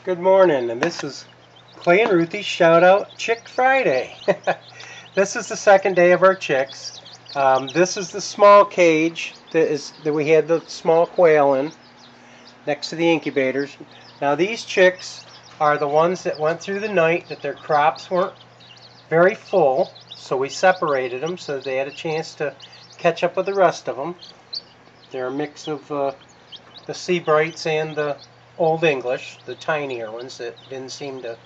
Good morning, and this is Clay and Ruthie's Shout Out Chick Friday. This is the second day of our chicks. This is the small cage that we had the small quail in, next to the incubators. Now these chicks are the ones that went through the night that their crops weren't very full, so we separated them so that they had a chance to catch up with the rest of them. They're a mix of the Seabrights and the Old English, the tinier ones that didn't seem to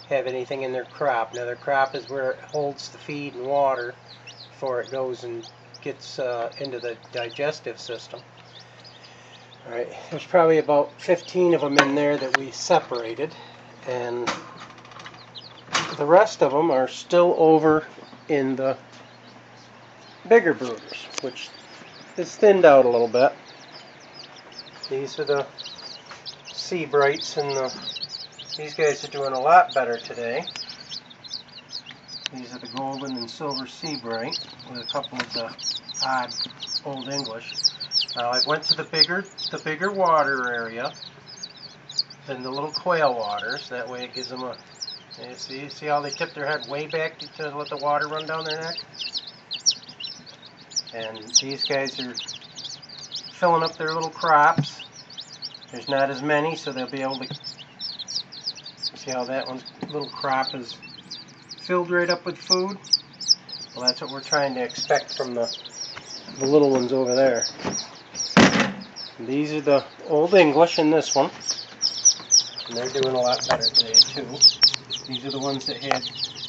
have anything in their crop. Now their crop is where it holds the feed and water before it goes and gets into the digestive system. Alright, there's probably about 15 of them in there that we separated, and the rest of them are still over in the bigger brooders, which is thinned out a little bit. These are the Seabrights, and these guys are doing a lot better today. These are the golden and silver Seabright with a couple of the odd Old English. Now I went to the bigger water area than the little quail waters. That way it gives them a. You see how they tip their head way back to let the water run down their neck? And these guys are filling up their little crops. There's not as many, so they'll be able to see how that one's little crop is filled right up with food. Well, that's what we're trying to expect from the little ones over there. And these are the Old English in this one, and they're doing a lot better today too. These are the ones that had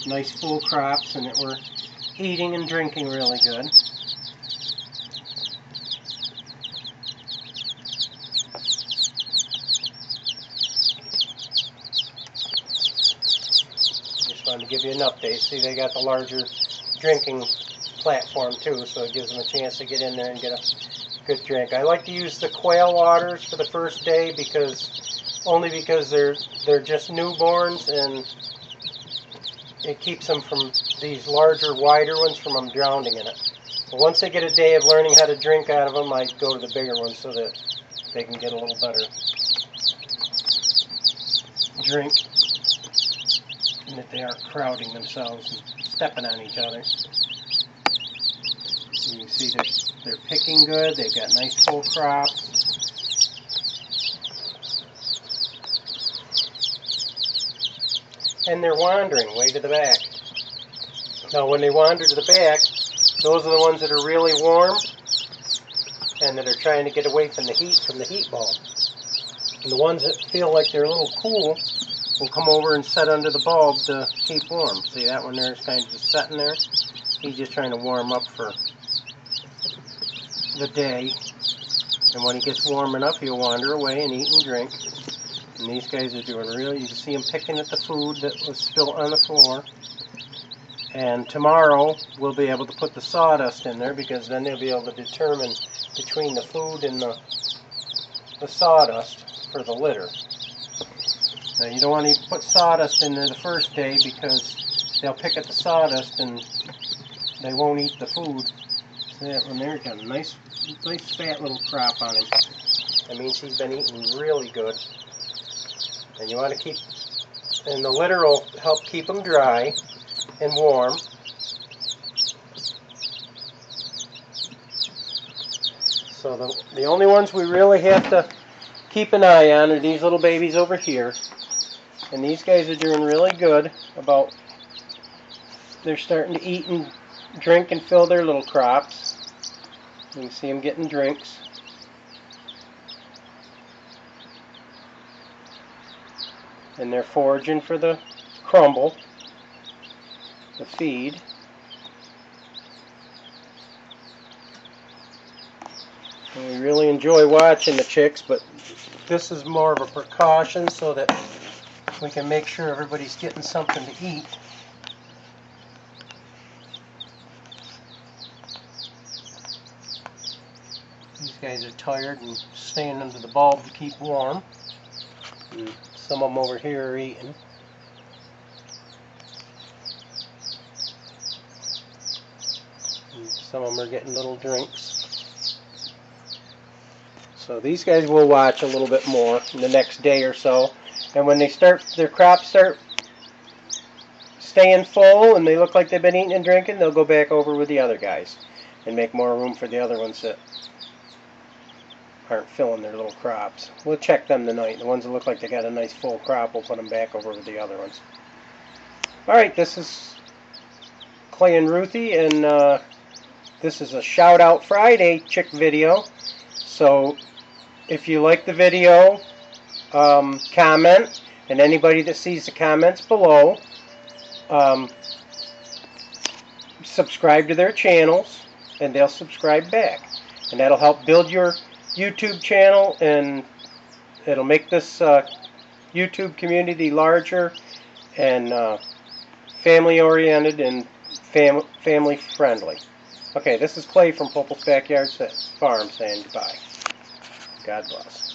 nice full crops and that were eating and drinking really good. To give you an update. See, they got the larger drinking platform too, so it gives them a chance to get in there and get a good drink. I like to use the quail waters for the first day only because they're just newborns, and it keeps them from these larger, wider ones from them drowning in it. But once they get a day of learning how to drink out of them, I go to the bigger ones so that they can get a little better drink, and that they aren't crowding themselves and stepping on each other. You can see that they're picking good, they've got nice full crops. And they're wandering way to the back. Now when they wander to the back, those are the ones that are really warm and that are trying to get away from the heat bulb. And the ones that feel like they're a little cool will come over and set under the bulb to keep warm. See, that one there is kind of just sitting there. He's just trying to warm up for the day. And when he gets warm enough, he'll wander away and eat and drink. And these guys are doing really, you can see them picking at the food that was spilt on the floor. And tomorrow, we'll be able to put the sawdust in there, because then they'll be able to determine between the food and the sawdust for the litter. Now you don't want to put sawdust in there the first day, because they'll pick at the sawdust and they won't eat the food. See that one there? Got a nice fat little crop on him. That means he's been eating really good. And you want to and the litter will help keep them dry and warm. So the only ones we really have to keep an eye on are these little babies over here. And these guys are doing really good they're starting to eat and drink and fill their little crops. You can see them getting drinks. And they're foraging for the crumble, the feed. And we really enjoy watching the chicks, but this is more of a precaution so that we can make sure everybody's getting something to eat. These guys are tired and staying under the bulb to keep warm. And some of them over here are eating. And some of them are getting little drinks. So these guys will watch a little bit more in the next day or so. And when they start, their crops start staying full and they look like they've been eating and drinking, they'll go back over with the other guys and make more room for the other ones that aren't filling their little crops. We'll check them tonight. The ones that look like they got a nice full crop, we'll put them back over with the other ones. Alright, this is Clay and Ruthie, and this is a Shout Out Friday chick video. So if you like the video, comment, and anybody that sees the comments below, subscribe to their channels, and they'll subscribe back. And that'll help build your YouTube channel, and it'll make this YouTube community larger and family-oriented and family-friendly. Okay, this is Clay from Popel's Backyard Farm saying goodbye. God bless.